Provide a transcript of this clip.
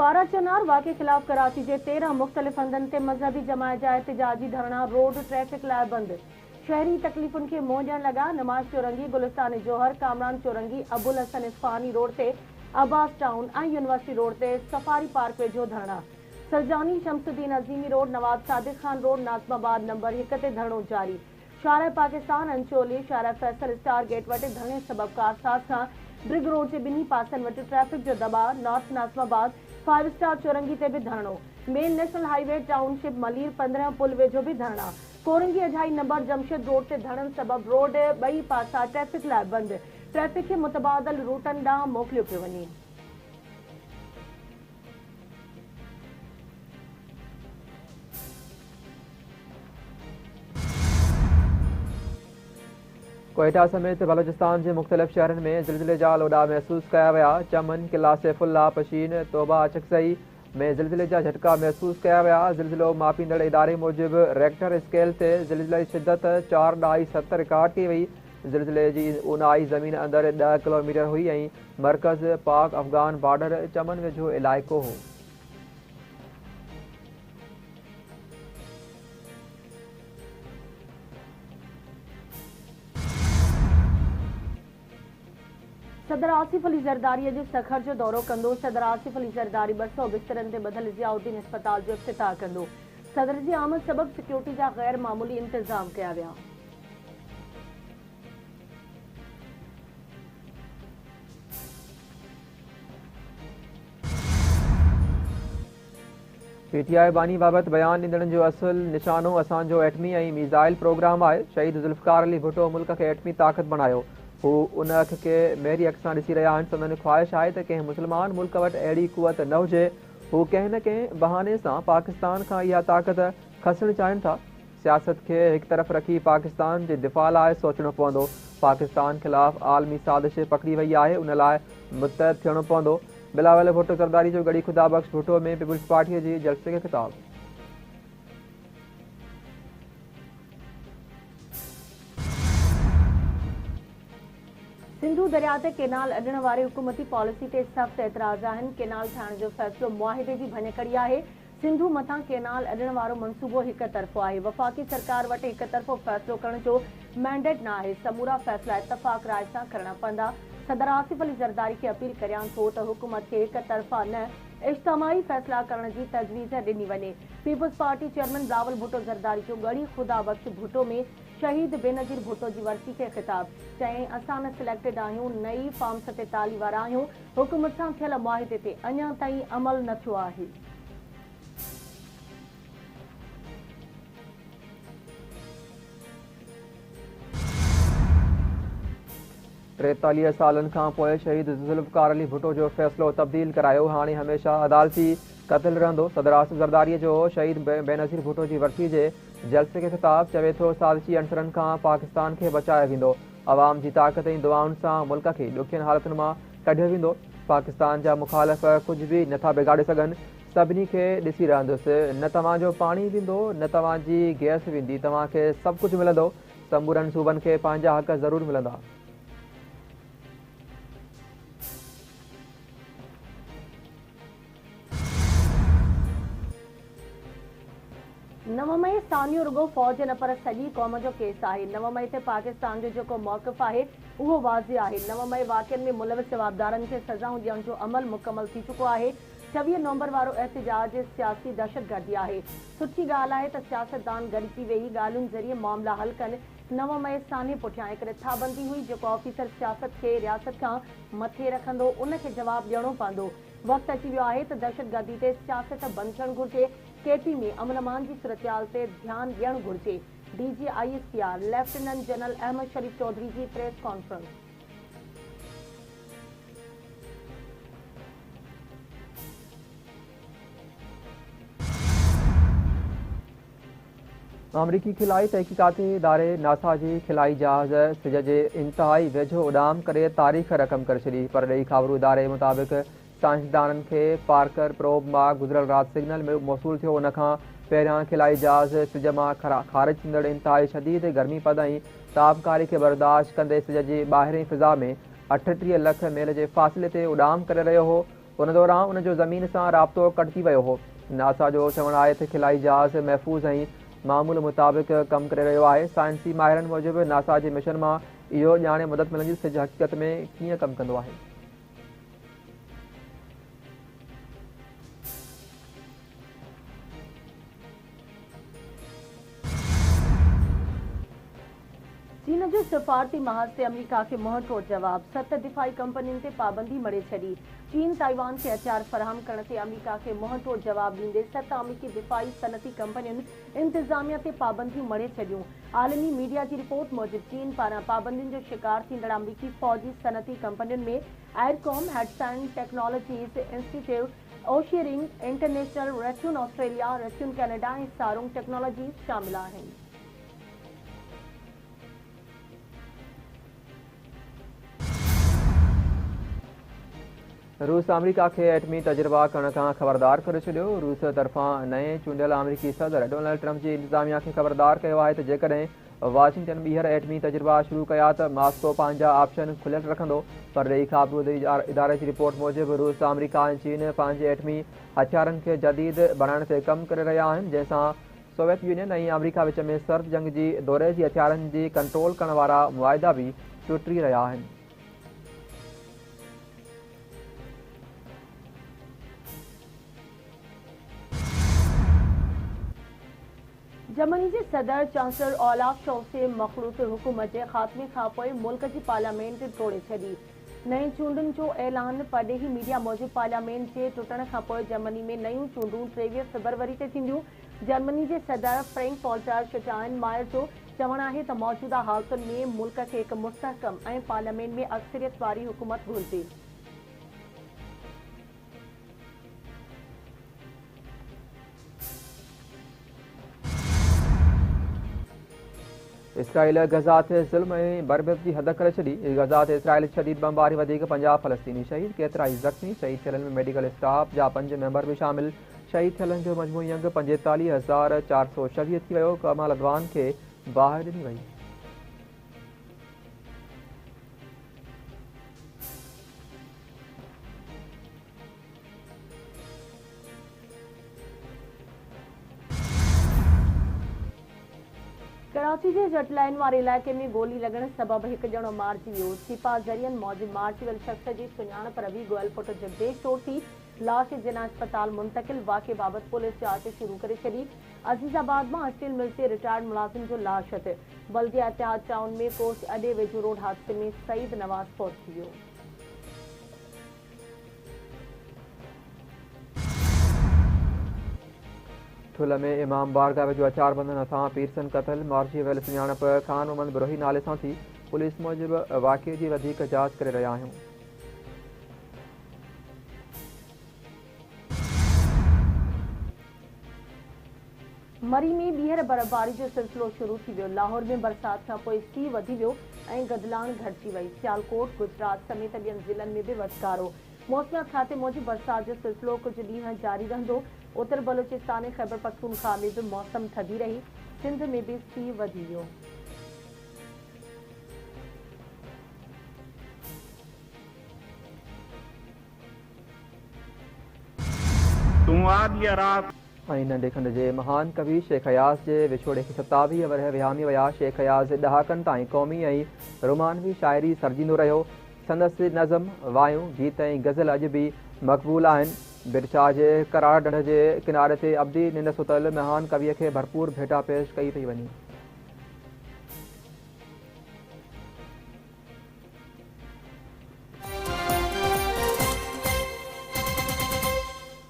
पारा चनार वाक़े खिलाफ कराची के 13 मुख्तलिफ हंधनि ते मज़हबी जमायत जा एहतजाजी धरना रोड ट्रैफिक लाइ बंद। शहरी तकलीफ़ुनि खे मोह ॾियण लॻा नमाज चौरंगी, गुलिस्तान जोहर, कामरान चौरंगी, अबुल हसन इस्फहानी रोड ते, अब्बास टाउन ऐं यूनिवर्सिटी रोड ते सफारी पार्क वेझो धरना। सरजानी शमसुद्दीन अज़ीमी रोड, नवाब सादिक खान रोड, नाज़िमाबाद नंबर 1 ते धरणो जारी। शारा पाकिस्तान अंचोली, शारा फैसल स्टार गेट वटि धरणे सबब कार हादसा। ब्रिग रोड जे ॿिन्ही पासनि वटि ट्रैफिक जो दॿाउ। नॉर्थ नाज़िमाबाद 5 स्टार चौरंगी ते भी धरणो। Main national highway township Malir 15 पुल वेझो भी धरणा। कोरंगी अझाई नंबर जमशेद रोड ते धरण सबब रोड ॿई पासा ट्रैफिक लाइ बंद। ट्रैफिक खे मुतबादल रूटनि ॾांहुं मोकिलियो पियो वञे। कोयटा समेत बलोचिस्तान के मुख्तलिफ शहरनि में ज़िलज़िले जा लोॾा महसूस कया विया। चमन, किला सैफुल्ला, पशीन, तोबा, चकसई में ज़िलज़िले जा झटका महसूस कया विया। ज़िलज़िलो मापींदड़ इदारे मूजिब रेक्टर स्केल ते ज़िलज़िले जी शिदत 4.7 रिकॉर्ड की वई। ज़िलज़िले जी ऊनाई ज़मीन अंदर 10 किलोमीटर हुई ऐं मरकज़ पाक अफ़गान बॉर्डर चमन वेझो इलाइक़ो हो। सदर आसिफ अली ज़रदारी जो सखर जो दौरो कंदो। सदर आसिफ अली ज़रदारी 200 बिस्तरनि ते ॿधल ज़ियाउद्दीन अस्पताल जो इफ़्तिताह कंदो। सदर जी आमद सबब सिक्योरिटी जा गैर मामूली इंतजाम कया विया। पीटीआई बानी बाबत बयान ॾींदड़नि जो असुल निशानो असांजो एटमी ऐं मीज़ाइल प्रोग्राम आहे। शहीद ज़ुल्फ़िकार अली भुट्टो मुल्क खे एटमी ताक़त बणायो। हू उन अख खे मेरी अख सां ॾिसी रहिया आहिनि। संदनि ख़्वाहिश आहे त कंहिं मुस्लमान मुल्क वटि अहिड़ी कुवत न हुजे। हू कंहिं न कंहिं बहाने सां पाकिस्तान खां इहा ताक़त खसणु चाहिनि था। सियासत खे हिकु तरफ़ रखी पाकिस्तान जे दिफ़ा लाइ सोचणो पवंदो। पाकिस्तान ख़िलाफ़ आलमी साज़िश पकड़ी वई आहे, उन लाइ मुतहद थियणो पवंदो। बिलावल भुट्टो ज़रदारी जो गड़ी ख़ुदा बख़्श भुट्टो में पीपुल्स पार्टीअ जी जलसे खे ख़िताब। सिंधु दरिया ते केनाल अॾण वारी हुकूमती पॉलिसी ते सख़्त एतिराज़ आहिनि। केनाल ठाहिण जो फ़ैसिलो मुआहिदे जी भञकड़ी आहे। सिंधु मथां केनाल अॾण वारो मंसूबो हिक तरफ़ो आहे। वफ़ाक़ी सरकार वटि हिक तरफ़ो फ़ैसिलो करण जो मैंडेट न आहे। समूरा फ़ैसिला इतफ़ाक़ राय सां करणा पवंदा। सदर आसिफ अली ज़रदारी खे अपील करियां थो त हुकूमत खे हिक तरफ़ा न इज्तिमाही फ़ैसिला करण जी तजवीज़ ॾिनी वञे। पीपुल्स पार्टी चेयरमैन बिलावल भुट्टो ज़रदारी जो गड़ी ख़ुदा बख़्श भुट्टो में शहीद बेनज़ीर भुट्टो जी वरसी खे ख़िताब। चयाईं, असां न सिलेक्टेड आहियूं, नई फार्म 47 वारा आहियूं। हुकूमत सां थियल मुआहिदे ते अञा ताईं अमल न थियो आहे। 43 सालनि खां पोइ शहीद ज़ुल्फ़िकार अली भुट्टो जो फ़ैसिलो तब्दील करायो। हाणे हमेशह अदालती क़त्ल रहंदो। सदर आसिफ ज़रदारीअ जो शहीद बेनज़ीर भुट्टो जी वरसी जे जलसे खे ख़िताब। चवे थो, साज़िशी अंसरनि खां पाकिस्तान खे बचायो वेंदो। अवाम जी ताक़त ऐं दुआउनि सां मुल्क खे ॾुखियनि हालतुनि मां कढियो वेंदो। पाकिस्तान जा मुखालिफ़ कुझु बि नथा बिगाड़े सघनि। सभिनी खे ॾिसी रहंदुसि। न तव्हांजो पाणी वेंदो, न तव्हांजी गैस वेंदी, तव्हांखे सभु कुझु मिलंदो। समूरनि सूबनि खे पंहिंजा हक़ ज़रूरु मिलंदा। नव मई सानियो रुगो फ़ौज न पर सॼी क़ौम जो केस आहे। 9 मई ते पाकिस्तान जो जेको मौक़िफ़ आहे उहो वाज़िह आहे। 9 मई वाक़िअनि में मुलविस जवाबदारनि खे सज़ाऊं ॾियण जो अमल मुकमल थी चुको आहे। 26 नवंबर वारो एहतिजाज सियासी दहशतगर्दी आहे। सुठी ॻाल्हि आहे त सियासतदान गॾिजी वेही ॻाल्हियुनि ज़रिए मामला हल कनि। 9 मई सान्हे पुठियां हिकु रिथाबंदी हुई। जेको ऑफिसर सियासत खे रियासत खां मथे रखंदो उन खे जवाबु ॾियणो पवंदो। वक़्तु अची वियो आहे त दहशतगर्दी ते सियासत बंदि थियणु घुरिजे। केटी में अमन अमान जी सूरतहाल ते ध्यानु ॾियणु घुरिजे। DG ISPR lieutenant general Ahmed Sharif Chaudhry जी प्रेस कॉन्फ्रेंस। अमरीकी खिलाई तहक़ीक़ाती इदारे नासा जी खिलाई जहाज़ सिज जे इंतहाई वेझो उॾाम करे तारीख़ रक़म करे छॾी। परॾेही ख़बरूं इदारे मुताबिक़ साइंसदाननि खे पार्कर प्रोब मां गुज़िरियल राति सिग्नल में मौसूल थियो। उनखां पहिरियां खिलाई जहाज़ सिज मां ख़ारिज थींदड़ इंतहाई शदीद गर्मी पद ऐं तापकारी खे बर्दाश्त कंदे सिज जी ॿाहिरीं फ़िज़ा में 38 लख मील जे फ़ासिले ते उॾाम करे रहियो हो। उन दौरान उनजो ज़मीन सां राब्तो कटिजी वियो हो। नासा जो चवणु आहे त खिलाई जहाज़ महफ़ूज़ ऐं मामूल मुताबिक़ कमु करे रहियो आहे। साइंसी माहिरनि मूजिबि नासा जे मिशन मां इहो ॼाणे मदद मिलंदी सिज हक़ीक़त में कीअं कमु कंदो आहे। चीन जो सफ़ारती महाज़ ते अमेरिका खे मुंहंतोड़ जवाब। 7 दिफ़ाई कंपनियुनि ते पाबंदी मड़े छॾी। चीन ताइवान खे हथियार फराहम करण ते अमेरिका खे मुंहंतोड़ जवाब ॾींदे 7 अमेरिकी दिफ़ाई सनती कंपनियुनि इंतज़ामिया ते पाबंदियूं मड़े छॾियूं। आलमी मीडिया जी रिपोर्ट मूजिबि चीन पारां पाबंदियुनि जो शिकार थींदड़ अमेरिकी फ़ौजी सनती कंपनियुनि में Aircom, Hudson technologies institute, Oceaneering international, Raytheon Australia, Raytheon Canada ऐं सारोंग टेक्नोलॉजीज़ शामिल आहिनि। रूस अमेरिका खे एटमी तजुर्बा करण खां ख़बरदार करे छॾियो। रूस तरफ़ां नए चूंडियल अमेरिकी सदर डोनाल्ड ट्रंप जी इंतज़ामिया खे ख़बरदार कयो आहे त जेकॾहिं वाशिंगटन ॿीहर एटमी तजुर्बा शुरू कया त मास्को पंहिंजा ऑप्शन खुलियल रखंदो। परॾेही ख़ाबरूद इदारे जी रिपोर्ट मूजिबि रूस, अमेरिका ऐं चीन पंहिंजे एटमी हथियारनि खे जदीद बणाइण ते कमु करे रहिया आहिनि, जंहिंसां सोवियत यूनियन ऐं अमेरिका विच में सर्द जंग जी दौरे जी हथियारनि जी कंट्रोल करण वारा मुआहिदा बि टुटी रहिया आहिनि। जर्मनी के सदर चांसलर ओलाफ शॉल्ज़ से मखलूत हुकूमत के खात्मे खां पोइ मुल्क की पार्लियामेंट तोड़े छॾी। नई चूंडुनि जो ऐलान। परॾेही मीडिया मूजिबि पार्लियामेंट के टुटण खां पोइ जर्मनी में नयूं चूंडूं 23 फरवरी ते थींदियूं। जर्मनी के सदर फ्रैंक वॉल्टर स्टाइनमायर जो चवणु आहे त मौजूदा हालतुनि में मुल्क खे हिकु मुस्तहकम ऐं पार्लियामेंट में अक्सरियत वारी हुकूमत घुरिजे। इसराइल गज़ा ते ज़ुल्म ऐं बर्बत जी हद करे छॾी। गज़ा ते इसराइल शदीद बमबारी वधीक 50 फ़लस्तीनी शहीद, केतिरा ई ज़ख़्मी। शहीद थियलनि में मेडिकल स्टाफ जा 5 मेंबर बि शामिल। शहीद थियलनि जो मजमूई अंग 45,426 थी वियो। कमाल अदवान खे बाहि ॾिनी वई। कराची के जट लाइन वारे इलाइक़े में गोली लॻण सबबि हिकु ॼणो मारिजी वियो। छिपा ज़रियनि मूजिबि मारिजी वियल शख़्स जी सुञाणप रवि गोयल पुट जगदेश तौर थी। लाश जिना अस्पताल मुंतकिल। वाक़े बाबति पुलिस जांच शुरू करे छॾी। अज़ीज़ाबाद मां स्टील मिल ते रिटायर्ड मुलाज़िम जो लाश हथ। बल्दिया इतिहाद टाउन में कोस अॾे वेझो रोड हादसे में सईद नवाज़ फौत थी वियो। ठुल में इमाम बारगाह वेझो हथियार बंदनि सां पीरसन क़तल। मारिजी वियल सुञाणप ख़ान मोहम्मद बिरोही नाले सां थी। पुलिस मूजिबि वाक़े जी वधीक जांच करे रहिया आहियूं। मरी में ॿीहर बर्फ़बारी जो सिलसिलो शुरू थी वियो। लाहौर में बरसात खां पोइ सीउ वधी वियो ऐं गदलाण घटिजी वई। सियालकोट, गुजरात समेत ॿियनि ज़िलनि में बि वधकारो। मौसमियात खाते मूजिबि बरसात जो सिलसिलो कुझु ॾींहं जारी रहंदो। उत्तर बलूचिस्तान ऐं ख़ैबर पख्तूनख्वा में बि मौसम थधी रही। सिंध में बि सीउ वधी वियो। ऐं नंढे खंड जे महान कवि शेख हयास जे विछोड़े खे 27 वरह विहामी विया। शेख हयास ॾहाकनि ताईं क़ौमी ऐं रोमानवी शाइरी सर्जींदो रहियो। संदसि नज़म, वायूं, गीत ऐं गज़ल अॼु बि मक़बूल आहिनि। बिरशाह जे करार ढंढ जे किनारे ते अब्दी निंड सुतल महान कविअ खे भरपूर भेटा पेश कई पई वञे।